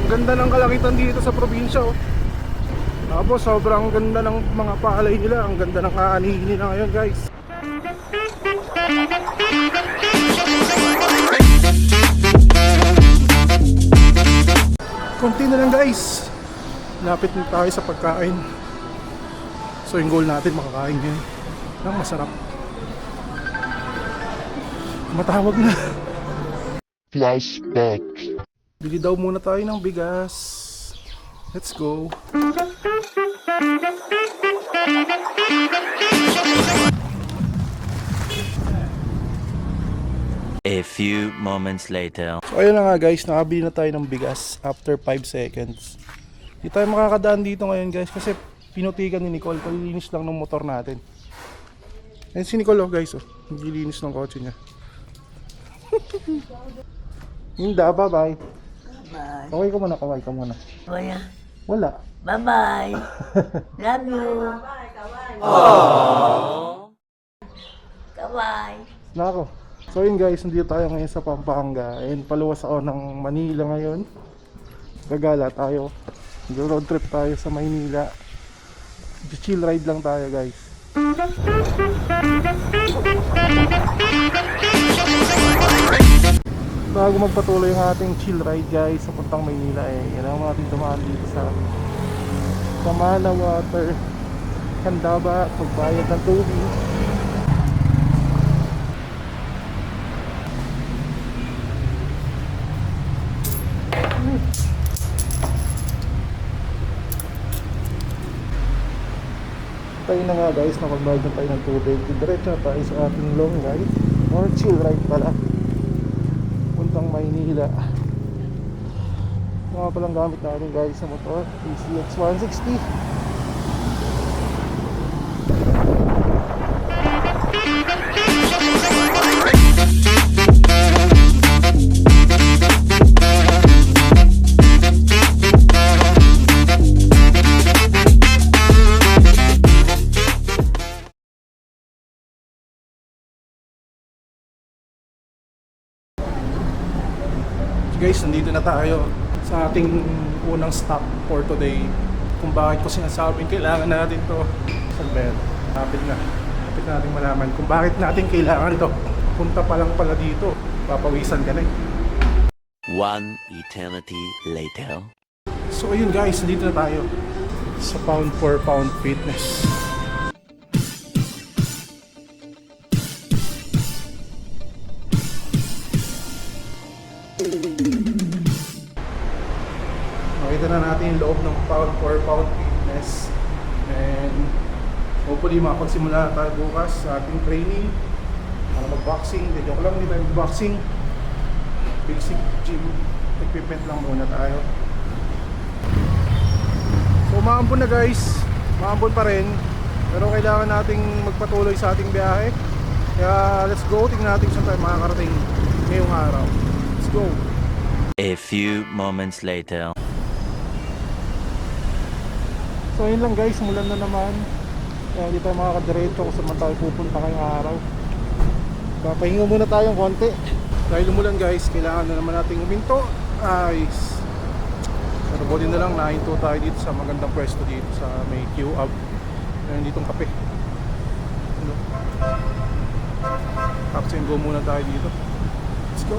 Ganda ng kalakitan dito sa probinsya oh. Tapos sobrang ganda ng mga palay nila. Ang ganda ng kaanihin nila ngayon guys. Konti na lang guys. Lapit na tayo sa pagkain. So yung goal natin makakain ngayon ng masarap. Matawag na. Flashback. Bili daw muna tayo ng bigas. Let's go. A few moments later. So ayun na nga guys, nakabili na tayo ng bigas after 5 seconds. Hindi tayo makakadaan dito ngayon guys kasi pinutikan ni Nicole. Kalilinis lang ng motor natin. Ayun si Nicole oh guys oh. Naglilinis ng kotse niya. Hinda, bye bye. Bye. Kaway ka muna, kaway ka muna. Wala. Wala. Bye-bye. Love you. Kawai. Nako. So yun guys, nandito tayo ngayon sa Pampanga. And paluwas ako ng Manila ngayon. Gagala tayo. Road trip tayo sa Maynila. Chill ride lang tayo guys. Bago magpatuloy yung ating chill ride guys sa puntang Maynila yan ang ating dumaan dito sa Samana Water Candaba, pagbayad ng tubig. Tayo na nga guys, nakapagbayad na tayo ng tubig. Diretso na tayo sa ating long ride or chill ride pala puntang Maynila. Mga palang gamit natin guys sa motor, PCX 160. Guys, nandito na tayo sa ating unang stop for today. Kung bakit ko sinasabing kailangan natin to. Salber, lapit na. Lapit natin malaman kung bakit natin kailangan to. Punta pa lang pala dito, papawisan ka na eh. One eternity later. So ayun guys, nandito na tayo sa pound for pound fitness. Makita na natin yung loob ng pound for pound fitness. And hopefully makapagsimula tayo bukas sa ating training para mag-boxing. Hindi joke lang, hindi tayo mag-boxing. Basic gym equipment lang muna tayo. So maambon na guys, maambon pa rin. Pero kailangan nating magpatuloy sa ating biyahe. Kaya let's go, tingnan natin saan tayo makakarating ngayong araw. Let's go. A few moments later. So yun lang guys, mulan na naman. Kaya hindi tayo makakadiretso kung saan tayo pupunta ngayong araw. Papahinga muna tayong konti. Dahil umulan guys, kailangan na naman nating huminto. Ayos. Pero buti na lang, nahinto tayo dito sa magandang pwesto dito sa may Q-Up. Meron ditong kape. Ano? Tapos yung go muna tayo dito. Let's go.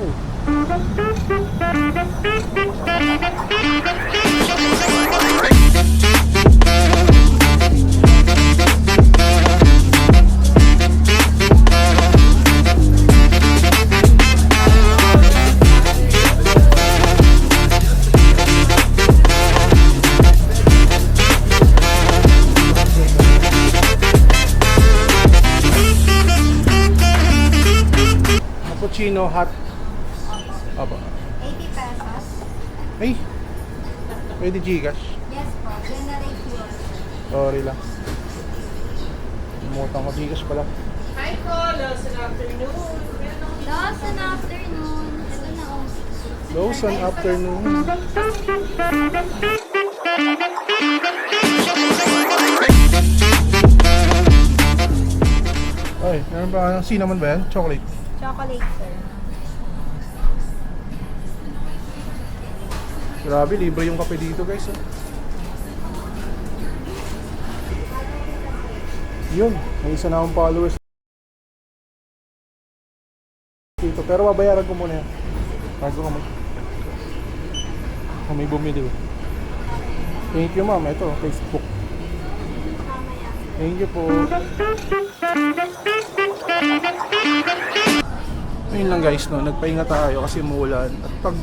Cappuccino hot. Aba. 80 pesos. Ay. Pwede Gcash. Yes po, generate yours. Sorry lang. Limutan ko Gcash pala. Hi po, Lawson afternoon. Lawson afternoon. Ito na oh. Lawson afternoon. Ay, meron ba ng cinnamon ba yan? Chocolate. Chocolate, sir. Grabe, libre yung kape dito guys. Oh. Yun, may isa na akong followers dito. Pero babayaran ko muna yan. Bago kung may bumili. Thank you ma'am, ito, Facebook. Thank you po. Ayun lang guys, no, nagpahinga tayo kasi umuulan. At pag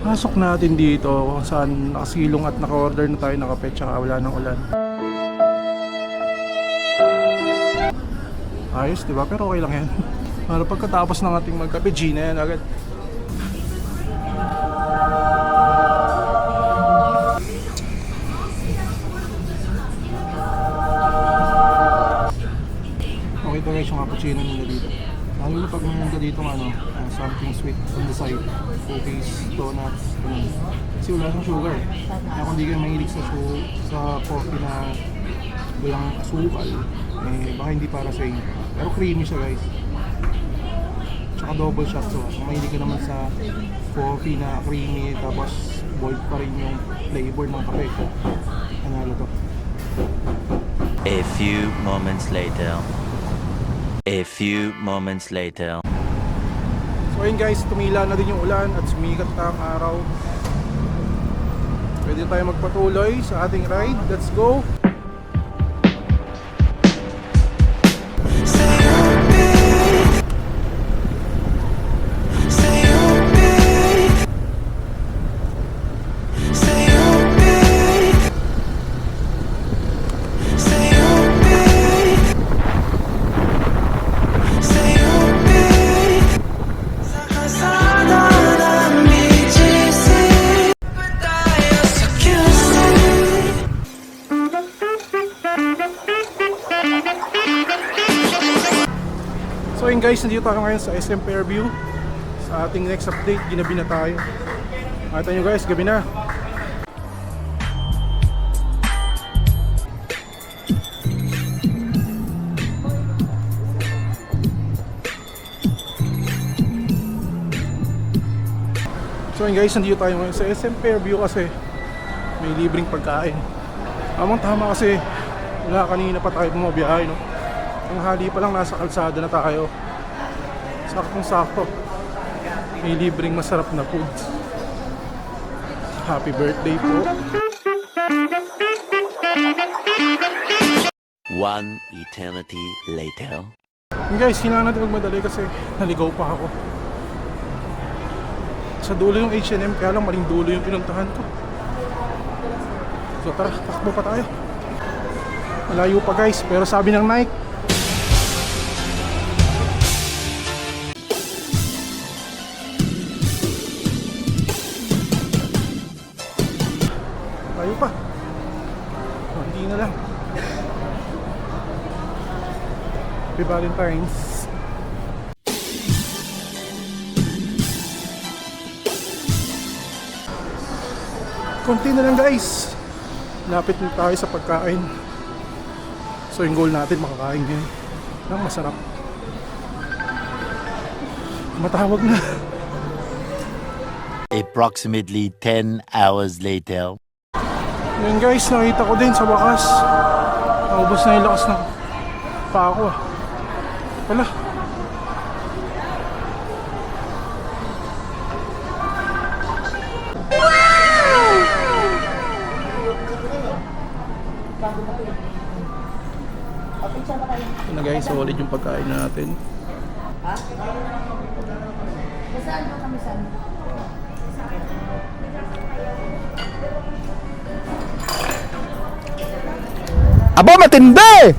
pasok natin dito, kung saan nakasilong at naka-order na tayo ng kape tsaka wala ng ulan. Ayos, diba? Pero okay lang yan. Para pagkatapos ng ating magkape, G na yan agad. Okay to guys yung cappuccino nila dito. Lalo na pag may nanda dito something sweet on the side. Cookies, donuts, ganun. Kasi wala siyang sugar eh. Kaya kung di kayo mahilig sa coffee na walang asukal, eh baka hindi para sa inyo. Pero creamy siya guys. Tsaka double shot, so kung mahilig ka naman sa coffee na creamy tapos bold pa rin yung flavor ng kape ko, panalo to. A few moments later. A few moments later. So ayun guys, tumila na din yung ulan at sumikat na ang araw. Pwede tayo magpatuloy sa ating ride. Let's go! So yun guys, nandito tayo ngayon sa SM Fairview. Sa ating next update, ginabi na tayo. Makita nyo guys, gabi na. So yun guys, nandito tayo ngayon sa SM Fairview kasi may libreng pagkain. Amang tama kasi wala, kanina pa tayo bumabiyahe, no? Ang hali pa lang nasa kalsada na tayo. Saktong sakto. May libreng masarap na food. Happy birthday po. One eternity later. And guys, kailangan natin magmadali kasi naligaw pa ako. Sa dulo yung H&M, kaya lang maling dulo yung pinuntahan ko. So tara, takbo pa tayo. Malayo pa guys, pero sabi ng Nike, layo pa. Hindi na lang. Happy Valentine's. Konti na lang guys. Lapit na tayo sa pagkain. So yung goal natin makakain ngayon ng masarap. Matawag na. Approximately 10 hours later. Yun guys, nakita ko din sa wakas. Naubos na yung lakas ng paa ko. Wala. Ito na guys, solid yung pagkain natin. Aba, matindi!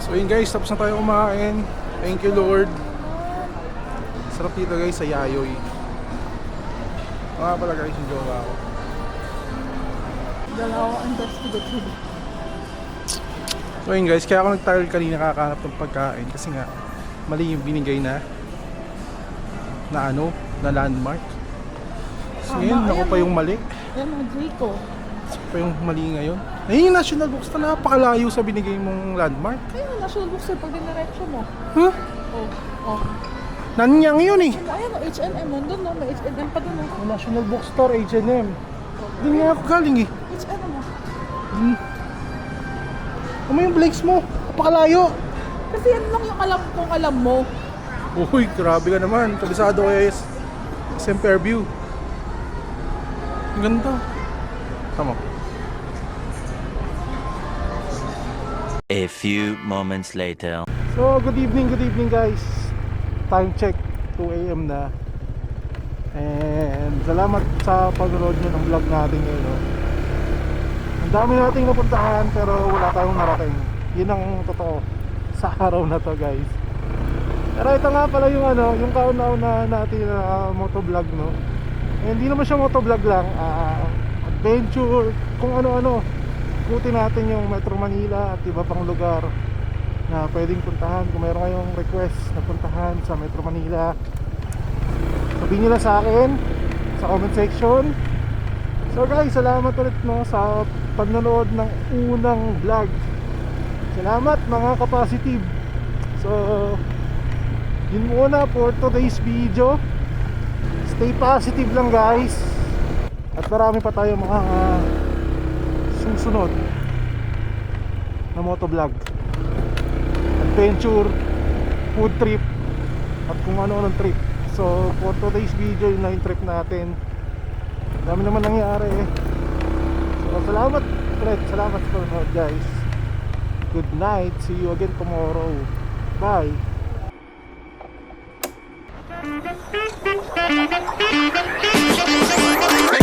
So yun guys, tapos na tayo kumain. Thank you Lord. Sarap dito guys sa Yayoy. Mga pala guys yung jowa ko. So yun guys, kaya ako nag-tile kanina kakahanap ng pagkain kasi nga mali yung binigay na landmark. So yun, ako pa yung mali. Yan ang Draco. Ako pa yung mali ngayon. Ayun yung national bookstore, napakalayo sa binigay mong landmark. Ayun, national bookstore pag diniretso mo. Huh? Oh. Nanyang yun eh. Ayun, H&M, nandun no, may H&M pa dun no. Yung national bookstore, H&M. Doon nga ako galing eh. H&M mo. Ano yung Blake's mo? Napakalayo. Kasi yan lang yung alam kong alam mo. Uy, grabe ka naman. Kabisado ko is SM Fairview. Ang ganda. Tama. A few moments later. So, good evening guys. Time check, 2 AM na. And salamat sa pag-road nyo ng vlog natin ngayon. No? Ang dami nating napuntahan pero wala tayong narating. Yun ang totoo sa araw na to guys. Pero ito nga pala yung yung kauna-una natin na motovlog, no. Eh, hindi naman siya motovlog lang, adventure, kung ano-ano. Ikutin natin yung Metro Manila at iba pang lugar na pwedeng puntahan. Kung mayroon kayong request na puntahan sa Metro Manila, sabihin nyo lang sa akin sa comment section. So guys, salamat ulit no sa panonood ng unang vlog. Salamat mga ka-positive. So yun muna for today's video. Stay positive lang guys. At marami pa tayo mga susunod na motovlog, adventure, food trip, at kung ano-anong trip. So for today's video, yun na yung trip natin. Dami naman nangyari eh. So salamat ulit. Salamat sa panonood guys. Good night. See you again tomorrow. Bye. Hey!